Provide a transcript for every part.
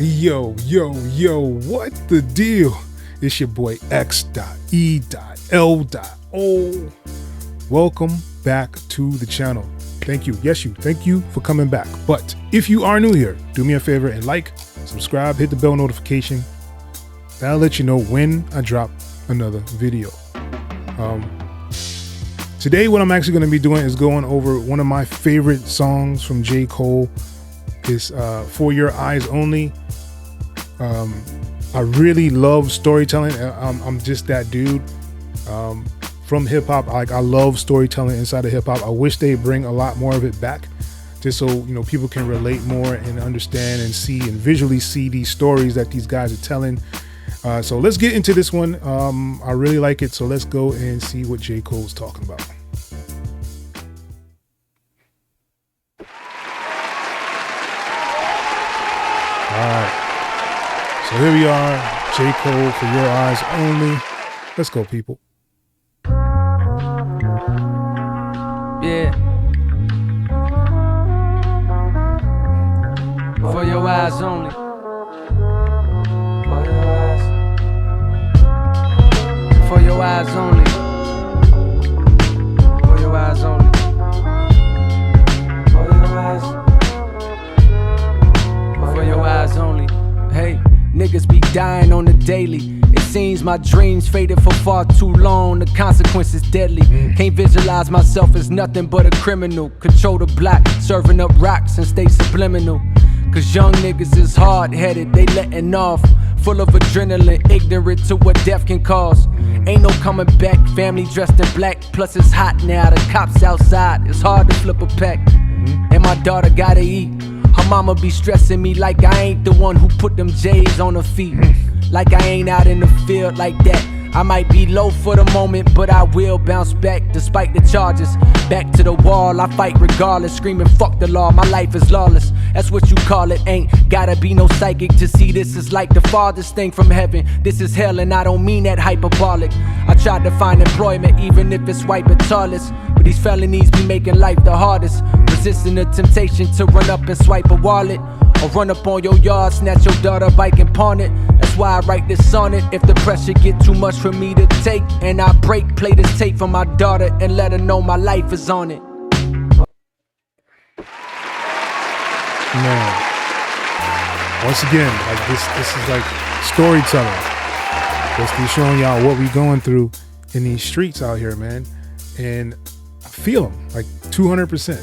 Yo, what the deal? It's your boy X.E.L.O. Welcome back to the channel. Thank you. Yes, thank you for coming back. But if you are new here, do me a favor and like, subscribe, hit the bell notification. That'll let you know when I drop another video. Today, what I'm actually going to be doing is going over one of my favorite songs from J. Cole. It's For Your Eyes Only. I really love storytelling. I'm just that dude. From hip hop, I love storytelling inside of hip hop. I wish they bring a lot more of it back, just so people can relate more and understand and see and visually see these stories that these guys are telling. So let's get into this one. I really like it. So let's go and see what J. Cole's talking about. All right. So here we are, J. Cole, For Your Eyes Only. Let's go, people. Yeah. For your eyes only. For your eyes. For your eyes only. For your eyes only. For your eyes. For your eyes only. Hey, niggas be dying on the daily. It seems my dreams faded for far too long. The consequences deadly. Can't visualize myself as nothing but a criminal. Control the block, serving up rocks and stay subliminal. Cause young niggas is hard-headed, they letting off. Full of adrenaline, ignorant to what death can cause. Ain't no coming back, family dressed in black. Plus it's hot now, the cops outside. It's hard to flip a pack. And my daughter gotta eat. Her mama be stressing me like I ain't the one who put them J's on her feet. Like I ain't out in the field like that. I might be low for the moment, but I will bounce back despite the charges. Back to the wall, I fight regardless. Screaming fuck the law, my life is lawless. That's what you call it, ain't gotta be no psychic to see this is like the farthest thing from heaven. This is hell and I don't mean that hyperbolic. I tried to find employment even if it's white but tallest. But these felonies be making life the hardest. Resisting the temptation to run up and swipe a wallet. Or run up on your yard, snatch your daughter bike and pawn it. That's why I write this on it. If the pressure get too much for me to take and I break, play this tape for my daughter and let her know my life is on it. Man, once again, like this is like storytelling. Basically showing y'all what we going through in these streets out here, man. And I feel them like 200%.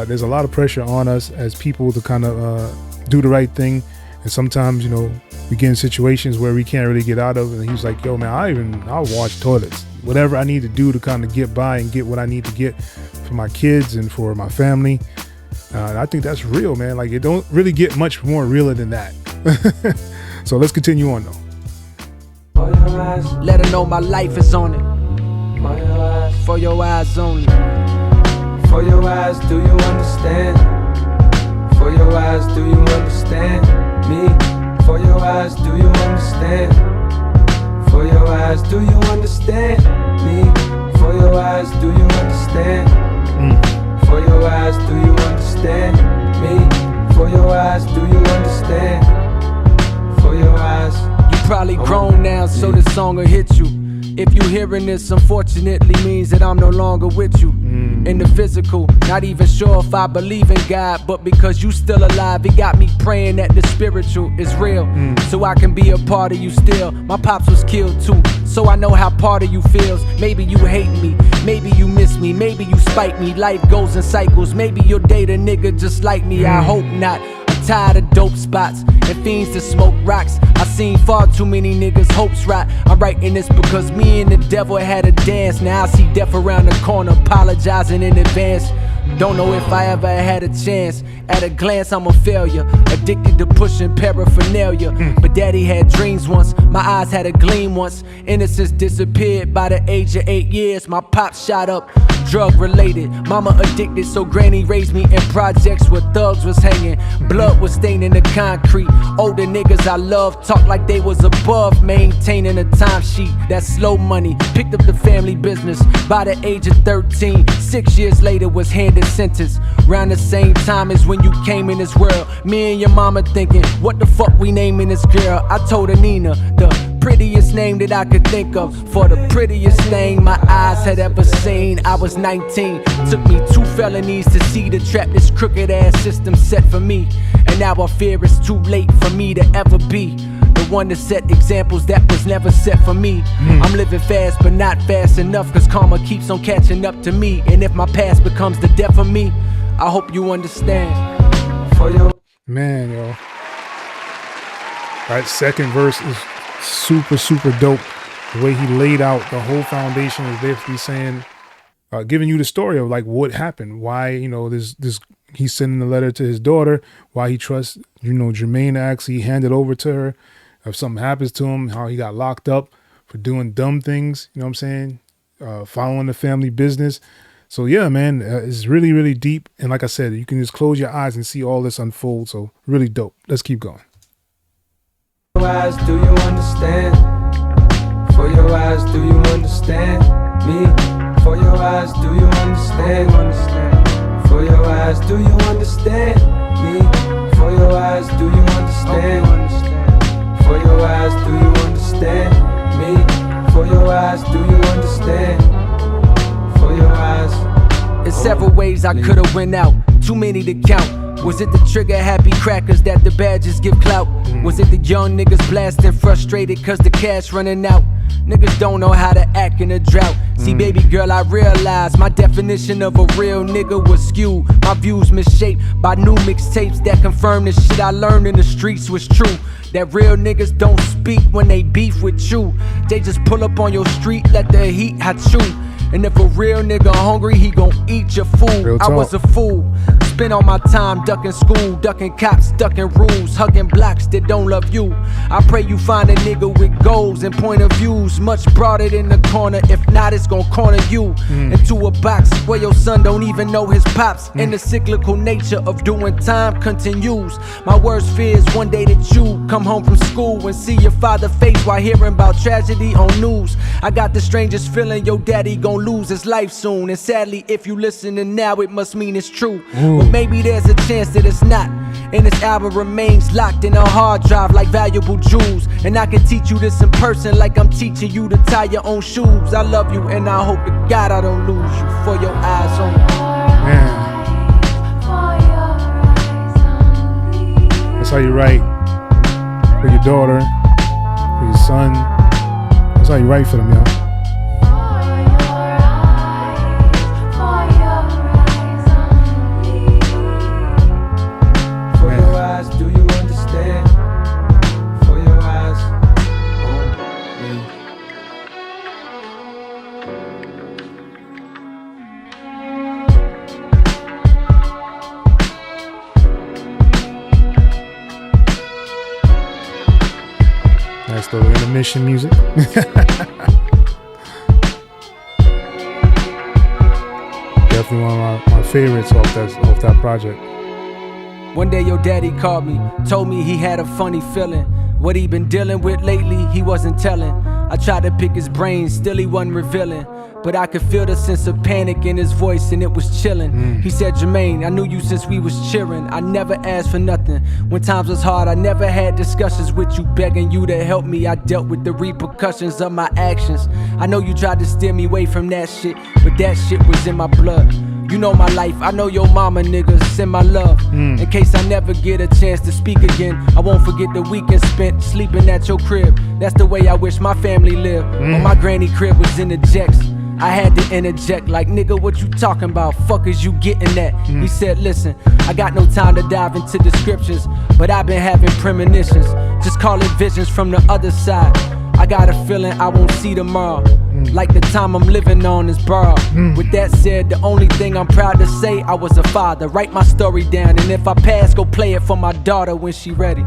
There's a lot of pressure on us as people to kind of do the right thing. And sometimes, we get in situations where we can't really get out of it. And he's like, yo, man, I'll wash toilets. Whatever I need to do to kind of get by and get what I need to get for my kids and for my family. And I think that's real, man. Like, it don't really get much more realer than that. So let's continue on, though. Let her know my life is on it. For your eyes only. For your eyes, do you understand? For your eyes, do you understand me? For your eyes, do you understand? For your eyes, do you understand me? For your eyes, do you understand? For your eyes, do you understand me? For your eyes, do you understand? For your eyes. You probably grown now, so this song will hit you. If you hearing this, unfortunately means that I'm no longer with you. In the physical, not even sure if I believe in God, but because you still alive, it got me praying that the spiritual is real. So I can be a part of you still. My pops was killed too, so I know how part of you feels. Maybe you hate me, maybe you miss me, maybe you spite me. Life goes in cycles, maybe you'll date a nigga just like me. I hope not. Tired of dope spots and fiends to smoke rocks. I seen far too many niggas' hopes rot. I'm writing this because me and the devil had a dance. Now I see death around the corner, apologizing in advance. Don't know if I ever had a chance. At a glance, I'm a failure. Addicted to pushing paraphernalia. But daddy had dreams once. My eyes had a gleam once. Innocence disappeared by the age of 8 years. My pop shot up. drug related. Mama addicted, so granny raised me in projects where thugs was hanging. Blood was staining the concrete. Older niggas I love talk like they was above maintaining a timesheet. That's slow money. Picked up the family business by the age of 13. 6 years later was handed sentence. Around the same time as when you came in this world. Me and your mama thinking, what the fuck we naming this girl? I told her Nina, the prettiest name that I could think of. For the prettiest thing my eyes had ever seen. I was 19. Took me 2 felonies to see the trap this crooked ass system set for me. And now I fear it's too late for me to ever be the one to set examples that was never set for me. I'm living fast but not fast enough, cause karma keeps on catching up to me. And if my past becomes the death of me, I hope you understand. For your Man, yo. That second verse is super, super dope. The way he laid out the whole foundation is basically saying, giving you the story of like what happened, why, you know, this he's sending a letter to his daughter, why he trusts, you know, Jermaine to actually hand it over to her. If something happens to him, how he got locked up for doing dumb things, you know what I'm saying? Following the family business. So yeah, man, it's really, really deep. And like I said, you can just close your eyes and see all this unfold. So really dope. Let's keep going. eyes, do you understand? For your eyes, do you understand me? For your eyes, do you understand? For your eyes, do you understand me? For your eyes, do you understand? For your eyes, do you understand me? For your eyes, do you understand? For your eyes. In several ways I could've went out, too many to count. Was it the trigger happy crackers that the badges give clout? Was it the young niggas blasting frustrated cause the cash running out? Niggas don't know how to act in a drought. See baby girl, I realized my definition of a real nigga was skewed. My views misshaped by new mixtapes that confirm the shit I learned in the streets was true. That real niggas don't speak when they beef with you. They just pull up on your street, let the heat hot you. And if a real nigga hungry, he gon' eat your food. I was a fool. Spent all my time ducking school, ducking cops, ducking rules, hugging blocks that don't love you. I pray you find a nigga with goals and point of views much broader than the corner. If not, it's gon' corner you into a box where your son don't even know his pops. And the cyclical nature of doing time continues. My worst fear is one day that you come home from school and see your father face while hearing about tragedy on news. I got the strangest feeling your daddy gon' lose his life soon. And sadly, if you listening now, it must mean it's true. But maybe there's a chance that it's not. And this album remains locked in a hard drive like valuable jewels. And I can teach you this in person like I'm teaching you to tie your own shoes. I love you and I hope to God I don't lose you. For your eyes on Man. That's how you write for your daughter, for your son. That's how you write for them, y'all. Nice little intermission music. Definitely one of my favorites off that project. One day your daddy called me, told me he had a funny feeling. What he been dealing with lately, he wasn't telling. I tried to pick his brain, still he wasn't revealing. But I could feel the sense of panic in his voice and it was chilling. He said, Jermaine, I knew you since we was cheering. I never asked for nothing. When times was hard, I never had discussions with you, begging you to help me. I dealt with the repercussions of my actions. I know you tried to steer me away from that shit, but that shit was in my blood. You know my life, I know your mama, nigga, send my love. In case I never get a chance to speak again, I won't forget the weekend spent sleeping at your crib. That's the way I wish my family lived. When my granny crib was in the jacks, I had to interject like, nigga, what you talking about? Fuck is you getting at? He said, listen, I got no time to dive into descriptions, but I've been having premonitions. Just call it visions from the other side. I got a feeling I won't see tomorrow, like the time I'm living on is borrowed. With that said, the only thing I'm proud to say, I was a father. Write my story down, and if I pass, go play it for my daughter when she ready.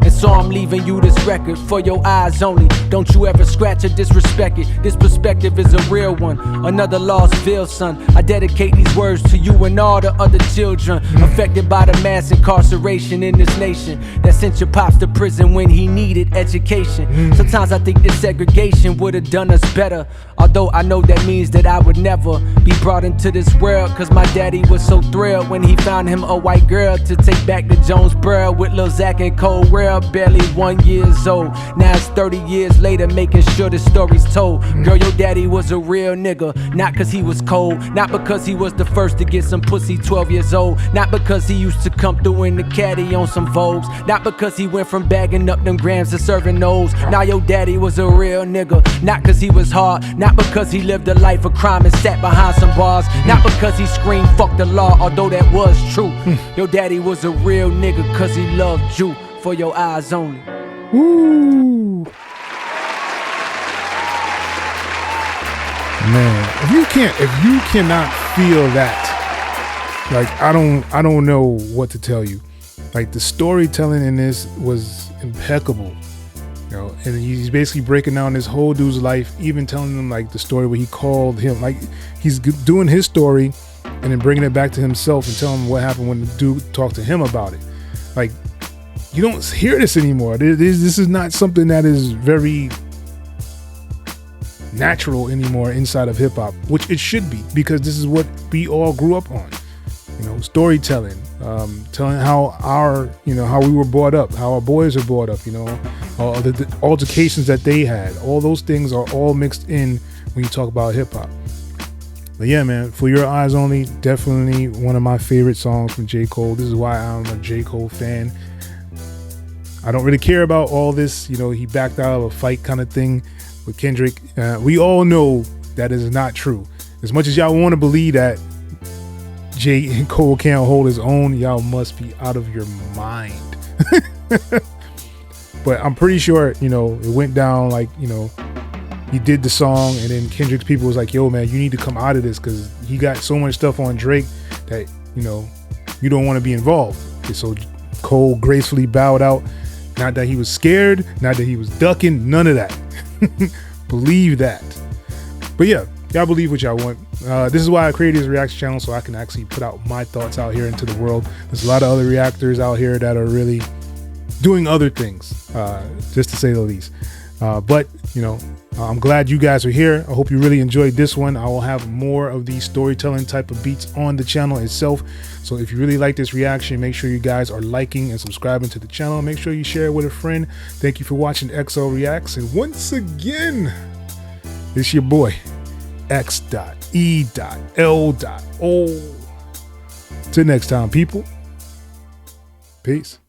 And And so I'm leaving you this record for your eyes only. Don't you ever scratch or disrespect it. This perspective is a real one. Another lost Ville, son. I dedicate these words to you and all the other children affected by the mass incarceration in this nation that sent your pops to prison when he needed education. Sometimes I think this segregation would have done us better, although I know that means that I would never be brought into this world, cause my daddy was so thrilled when he found him a white girl to take back to Jonesboro with Lil Zach and Cole Rail, barely 1 year old. Now it's 30 years later, making sure the story's told. Girl, your daddy was a real nigga, not cause he was cold, not because he was the first to get some pussy 12 years old, not because he used to come through in the caddy on some Vogues, not because he went from bagging up them grams to serving those. Now your daddy was a real nigga, not cause he was hard, not because he lived a life of crime and sat behind some bars, not because he screamed fuck the law, although that was true. Your daddy was a real nigga cause he loved you, for your eyes only. Ooh. Man, if you cannot feel that, like I don't know what to tell you. Like the storytelling in this was impeccable. You know, and he's basically breaking down this whole dude's life, even telling them like the story where he called him, like he's doing his story and then bringing it back to himself and telling him what happened when the dude talked to him about it. Like you don't hear this anymore. This is not something that is very natural anymore inside of hip hop, which it should be, because this is what we all grew up on. You know, storytelling, telling how how we were brought up, how our boys are brought up, you know, the altercations that they had. All those things are all mixed in when you talk about hip hop. But yeah, man, For Your Eyes Only, definitely one of my favorite songs from J. Cole. This is why I'm a J. Cole fan. I don't really care about all this, you know, he backed out of a fight kind of thing with Kendrick. We all know that is not true. As much as y'all want to believe that J. Cole can't hold his own, y'all must be out of your mind. But I'm pretty sure, you know, it went down like, you know, he did the song and then Kendrick's people was like, yo, man, you need to come out of this because he got so much stuff on Drake that, you know, you don't want to be involved. And so Cole gracefully bowed out. Not that he was scared, not that he was ducking, none of that. Believe that. But yeah, y'all believe what y'all want. This is why I created this reaction channel, so I can actually put out my thoughts out here into the world. There's a lot of other reactors out here that are really doing other things, just to say the least. But, you know, I'm glad you guys are here. I hope you really enjoyed this one. I will have more of these storytelling type of beats on the channel itself. So if you really like this reaction, make sure you guys are liking and subscribing to the channel. Make sure you share it with a friend. Thank you for watching XL Reacts. And once again, it's your boy, X.E.L.O. Till next time, people. Peace.